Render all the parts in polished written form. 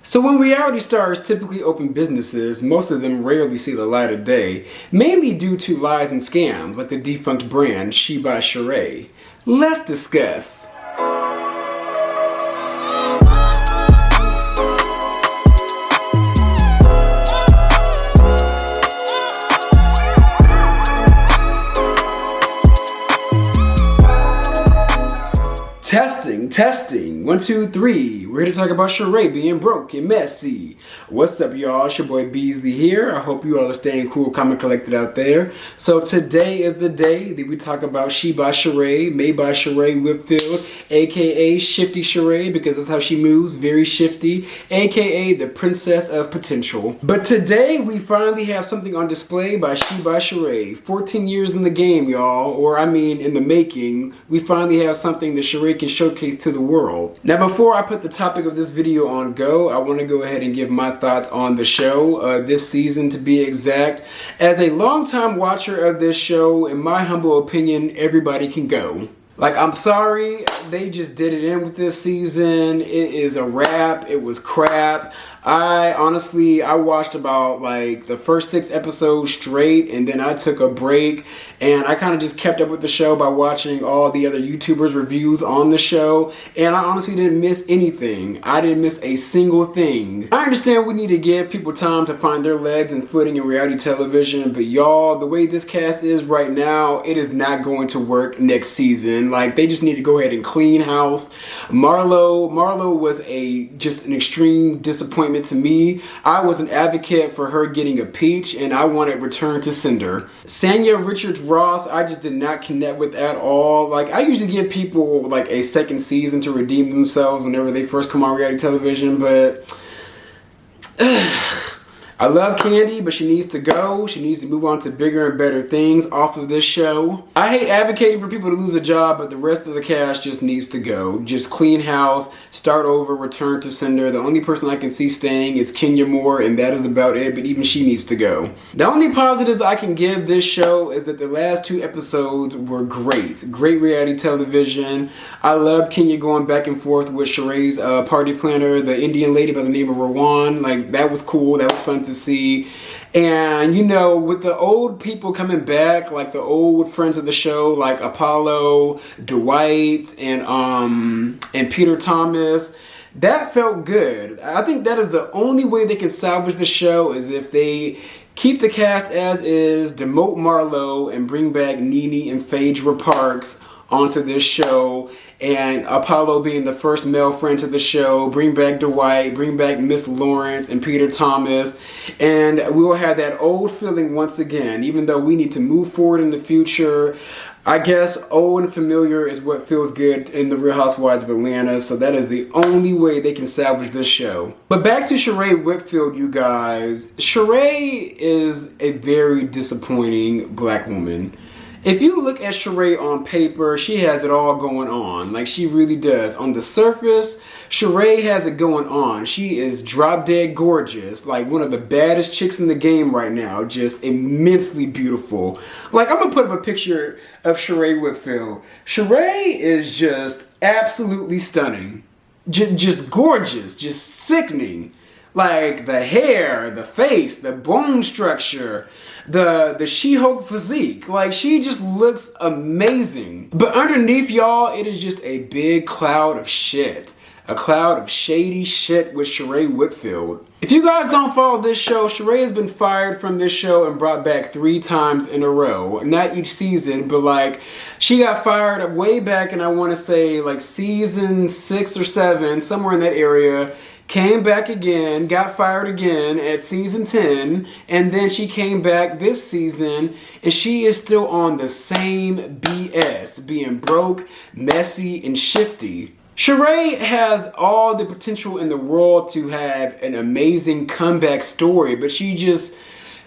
So when reality stars typically open businesses, most of them rarely see the light of day, mainly due to lies and scams like the defunct brand She by Sheree. Let's discuss. Testing. 1, 2, 3. We're here to talk about Sheree being broke and messy. What's up, y'all? It's your boy Beasley here. I hope you all are staying cool, calm, and collected out there. So today is the day that we talk about She by Sheree, made by Sheree Whitfield, aka Shifty Sheree, because that's how she moves, very shifty, aka the Princess of Potential. But today we finally have something on display by She by Sheree. 14 years in the game, y'all, or I mean in the making. We finally have something that Sheree can showcase to the world. Now, before I put the topic of this video on go, I want to go ahead and give my thoughts on the show, this season to be exact. As a longtime watcher of this show, in my humble opinion, everybody can go. Like, I'm sorry, they just did it in with this season. It is a wrap. It was crap. I watched about like the first 6 episodes straight, and then I took a break, and I kind of just kept up with the show by watching all the other YouTubers' reviews on the show, and I honestly didn't miss anything. I didn't miss a single thing. I understand we need to give people time to find their legs and footing in reality television, but y'all, the way this cast is right now, it is not going to work next season. Like, they just need to go ahead and clean house. Marlo was just an extreme disappointment to me. I was an advocate for her getting a peach, and I wanted Return to Cinder. Sanya Richards-Ross, I just did not connect with at all. Like, I usually give people like a second season to redeem themselves whenever they first come on reality television, but I love Candy, but she needs to go. She needs to move on to bigger and better things off of this show. I hate advocating for people to lose a job, but the rest of the cast just needs to go. Just clean house, start over, return to sender. The only person I can see staying is Kenya Moore, and that is about it, but even she needs to go. The only positives I can give this show is that the last 2 episodes were great. Great reality television. I loved Kenya going back and forth with Sheree's party planner, the Indian lady by the name of RHOA. Like, that was cool. That was fun to see. And you know, with the old people coming back, like the old friends of the show, like Apollo, Dwight, and Peter Thomas, that felt good. I think that is the only way they can salvage the show, is if they keep the cast as is, demote Marlo, and bring back Nene and Phaedra Parks onto this show, and Apollo being the first male friend to the show, bring back Dwight, bring back Miss Lawrence and Peter Thomas, and we will have that old feeling once again, even though we need to move forward in the future. I guess old and familiar is what feels good in the Real Housewives of Atlanta, so that is the only way they can salvage this show. But back to Sheree Whitfield, you guys. Sheree is a very disappointing black woman. If you look at Sheree on paper, she has it all going on. Like, she really does. On the surface, Sheree has it going on. She is drop dead gorgeous. Like, one of the baddest chicks in the game right now. Just immensely beautiful. Like, I'm going to put up a picture of Sheree Whitfield. Sheree is just absolutely stunning. Just gorgeous. Just sickening. Like, the hair, the face, the bone structure, the She-Hulk physique. Like, she just looks amazing. But underneath, y'all, it is just a big cloud of shit. A cloud of shady shit with Sheree Whitfield. If you guys don't follow this show, Sheree has been fired from this show and brought back 3 times in a row. Not each season, but like, she got fired way back in, I want to say, like season 6 or 7, somewhere in that area. Came back again, got fired again at season 10, and then she came back this season, and she is still on the same BS, being broke, messy, and shifty. Sheree has all the potential in the world to have an amazing comeback story, but she just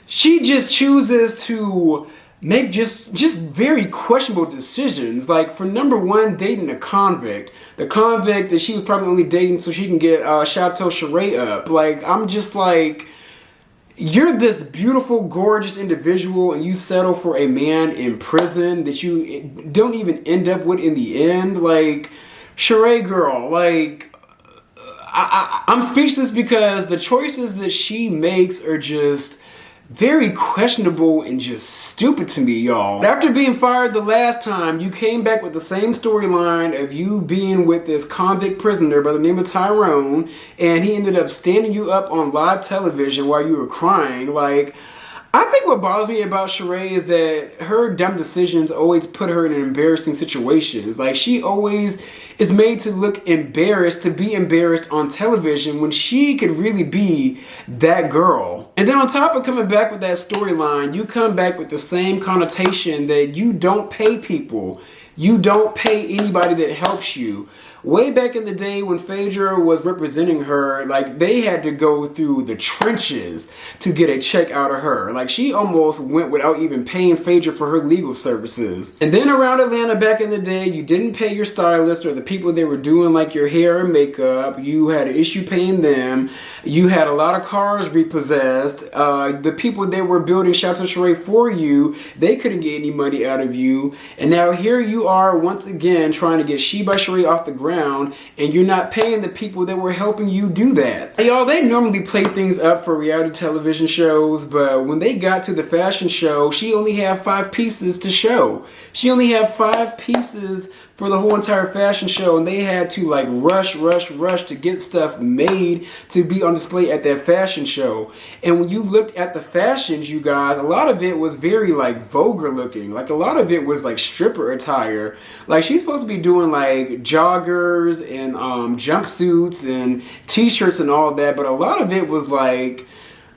chooses to make just very questionable decisions. Like, for number one, dating a convict. The convict that she was probably only dating so she can get Chateau Sheree up. Like, I'm just like, you're this beautiful, gorgeous individual, and you settle for a man in prison that you don't even end up with in the end. Like, Sheree girl, like, I'm speechless because the choices that she makes are just very questionable and just stupid to me, y'all. After being fired the last time, you came back with the same storyline of you being with this convict prisoner by the name of Tyrone, and he ended up standing you up on live television while you were crying. Like, I think what bothers me about Sheree is that her dumb decisions always put her in embarrassing situations. Like, she always is made to look embarrassed, to be embarrassed on television when she could really be that girl. And then on top of coming back with that storyline, you come back with the same connotation that you don't pay people. You don't pay anybody that helps you. Way back in the day when Phaedra was representing her, like, they had to go through the trenches to get a check out of her. Like, she almost went without even paying Phaedra for her legal services. And then around Atlanta back in the day, you didn't pay your stylist or the people that were doing like your hair and makeup. You had an issue paying them. You had a lot of cars repossessed. The people that were building Chateau Sheree for you, they couldn't get any money out of you. And now here you are once again trying to get She by Sheree off the ground, and you're not paying the people that were helping you do that. Hey, y'all, they normally play things up for reality television shows, but when they got to the fashion show, she only had 5 pieces to show. She only had 5 pieces for the whole entire fashion show, and they had to like rush to get stuff made to be on display at that fashion show. And when you looked at the fashions, you guys, a lot of it was very like vulgar looking. Like, a lot of it was like stripper attire. Like, she's supposed to be doing like joggers and jumpsuits and t-shirts and all that, but a lot of it was like,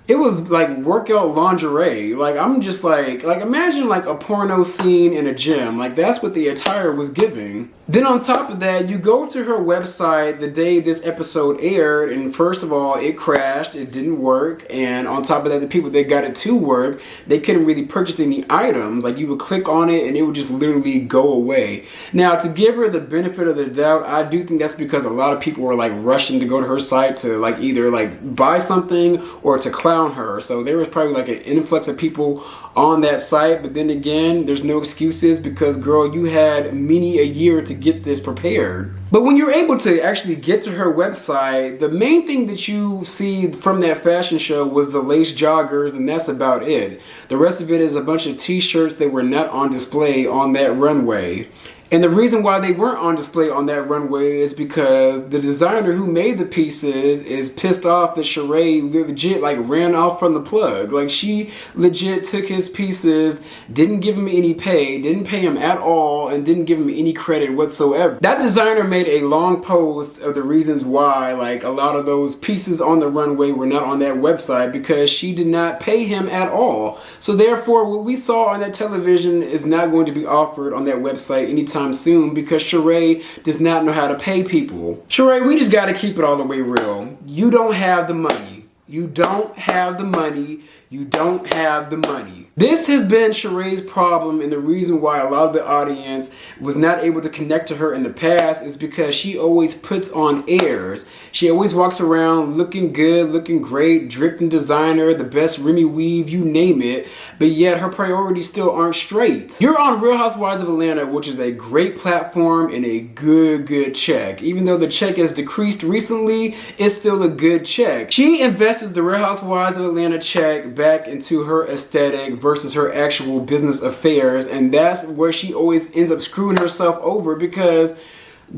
it was like workout lingerie. Like, I'm just like imagine like a porno scene in a gym. Like, that's what the attire was giving. Then on top of that, you go to her website the day this episode aired, and first of all, it crashed, it didn't work, and on top of that, the people that got it to work, they couldn't really purchase any items. Like, you would click on it and it would just literally go away. Now, to give her the benefit of the doubt, I do think that's because a lot of people were like rushing to go to her site to like either like buy something or to clown her. So there was probably like an influx of people on that site, but then again, there's no excuses because, girl, you had many a year to get this prepared. But when you're able to actually get to her website, the main thing that you see from that fashion show was the lace joggers, and that's about it. The rest of it is a bunch of t-shirts that were not on display on that runway. And the reason why they weren't on display on that runway is because the designer who made the pieces is pissed off that Sheree legit like ran off from the plug. Like, she legit took his pieces, didn't give him any pay, didn't pay him at all, and didn't give him any credit whatsoever. That designer made a long post of the reasons why like a lot of those pieces on the runway were not on that website, because she did not pay him at all. So therefore, what we saw on that television is not going to be offered on that website anytime soon, because Sheree does not know how to pay people. Sheree, we just gotta keep it all the way real. You don't have the money. You don't have the money. You don't have the money. This has been Sheree's problem, and the reason why a lot of the audience was not able to connect to her in the past is because she always puts on airs. She always walks around looking good, looking great, dripping designer, the best Remy weave, you name it, but yet her priorities still aren't straight. You're on Real Housewives of Atlanta, which is a great platform and a good check. Even though the check has decreased recently, it's still a good check. She invests the Real Housewives of Atlanta check back into her aesthetic versus her actual business affairs, and that's where she always ends up screwing herself over, because,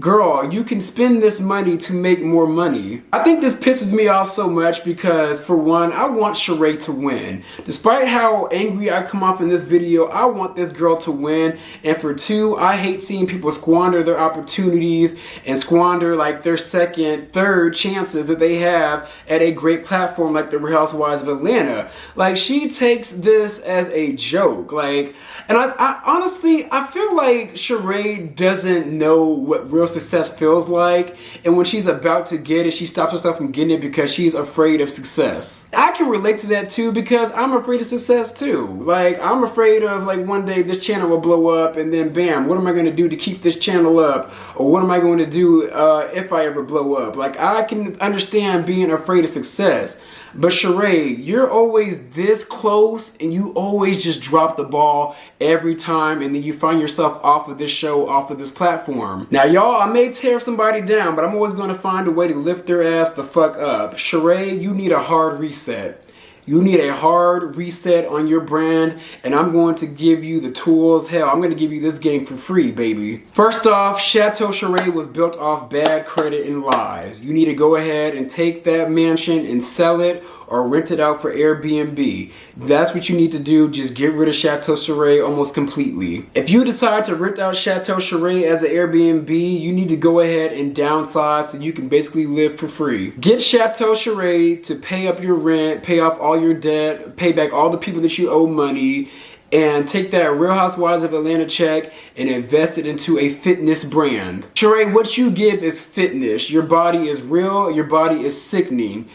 girl, you can spend this money to make more money. I think this pisses me off so much because, for one, I want Sheree to win. Despite how angry I come off in this video, I want this girl to win. And for two, I hate seeing people squander their opportunities and squander like their second, third chances that they have at a great platform like the Real Housewives of Atlanta. Like, she takes this as a joke. Like, and I honestly, I feel like Sheree doesn't know what real success feels like, and when she's about to get it, she stops herself from getting it because she's afraid of success. I can relate to that too, because I'm afraid of success too. Like, I'm afraid of like one day this channel will blow up, and then bam, what am I going to do to keep this channel up, or what am I going to do if I ever blow up? Like, I can understand being afraid of success. But Sheree, you're always this close, and you always just drop the ball every time, and then you find yourself off of this show, off of this platform. Now, y'all Y'all, I may tear somebody down, but I'm always going to find a way to lift their ass the fuck up. Sheree, you need a hard reset. You need a hard reset on your brand, and I'm going to give you the tools. Hell, I'm going to give you this game for free, baby. First off, Chateau Sheree was built off bad credit and lies. You need to go ahead and take that mansion and sell it or rent it out for Airbnb. That's what you need to do. Just get rid of Chateau Sheree almost completely. If you decide to rent out Chateau Sheree as an Airbnb, you need to go ahead and downsize so you can basically live for free. Get Chateau Sheree to pay up your rent, pay off all your debt, pay back all the people that you owe money, and take that Real Housewives of Atlanta check and invest it into a fitness brand. Sheree, what you give is fitness. Your body is real, your body is sickening.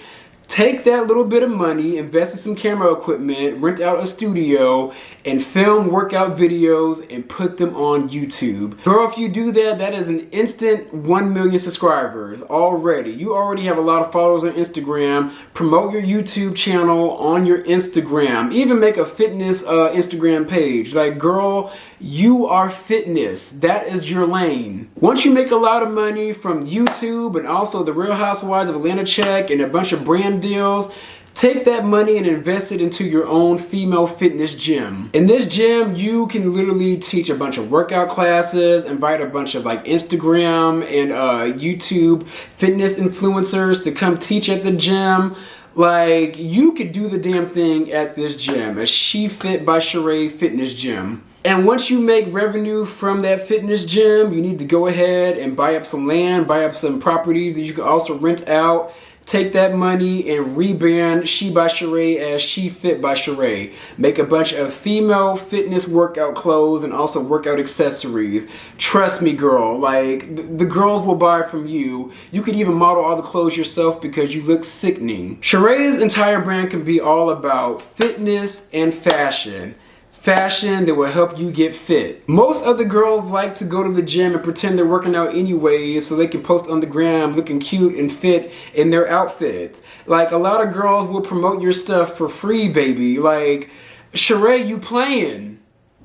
Take that little bit of money, invest in some camera equipment, rent out a studio, and film workout videos and put them on YouTube. Girl, if you do that, that is an instant 1 million subscribers already. You already have a lot of followers on Instagram. Promote your YouTube channel on your Instagram. Even make a fitness Instagram page. Like, girl, you are fitness. That is your lane. Once you make a lot of money from YouTube and also the Real Housewives of Atlanta check and a bunch of brand deals, take that money and invest it into your own female fitness gym. In this gym, you can literally teach a bunch of workout classes, invite a bunch of like Instagram and YouTube fitness influencers to come teach at the gym. Like, you could do the damn thing at this gym, a She Fit by Sheree fitness gym. And once you make revenue from that fitness gym, you need to go ahead and buy up some land, buy up some properties that you can also rent out. Take that money and rebrand She by Sheree as She Fit by Sheree. Make a bunch of female fitness workout clothes and also workout accessories. Trust me, girl, like, the girls will buy from you. You could even model all the clothes yourself because you look sickening. Sheree's entire brand can be all about fitness and fashion. Fashion that will help you get fit. Most other girls like to go to the gym and pretend they're working out anyways so they can post on the gram looking cute and fit in their outfits. Like, a lot of girls will promote your stuff for free, baby. Like, Sheree, you playing.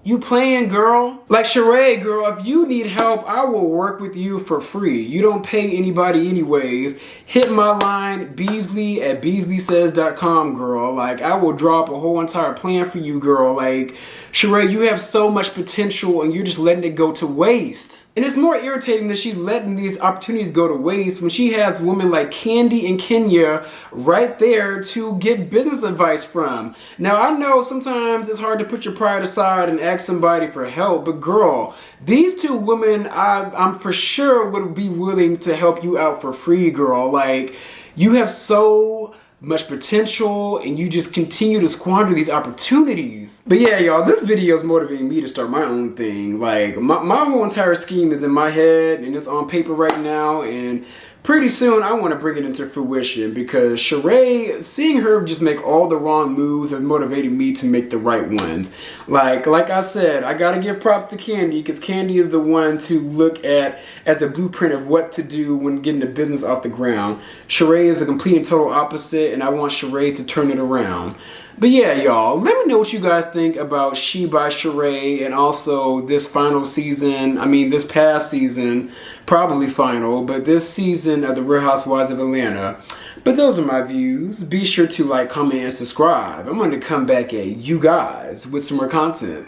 You playing, girl. Like, Sheree, girl, if you need help, I will work with you for free. You don't pay anybody anyways. Hit my line, Beasley at BeasleySays.com, girl. Like, I will drop a whole entire plan for you, girl. Like, Sheree, you have so much potential and you're just letting it go to waste. And it's more irritating that she's letting these opportunities go to waste when she has women like Candy and Kenya right there to get business advice from. Now, I know sometimes it's hard to put your pride aside and ask somebody for help, but girl, these two women, I'm for sure would be willing to help you out for free, girl. Like, you have so much potential and you just continue to squander these opportunities. But yeah, y'all, this video is motivating me to start my own thing. Like, my whole entire scheme is in my head and it's on paper right now, and pretty soon I want to bring it into fruition because Sheree, seeing her just make all the wrong moves has motivated me to make the right ones. Like I said, I gotta give props to Candy because Candy is the one to look at as a blueprint of what to do when getting the business off the ground. Sheree is a complete and total opposite, and I want Sheree to turn it around. But yeah, y'all, let me know what you guys think about She by Sheree and also this final season. I mean, this past season, probably final, but this season of the Real Housewives of Atlanta. But those are my views. Be sure to like, comment, and subscribe. I'm going to come back at you guys with some more content.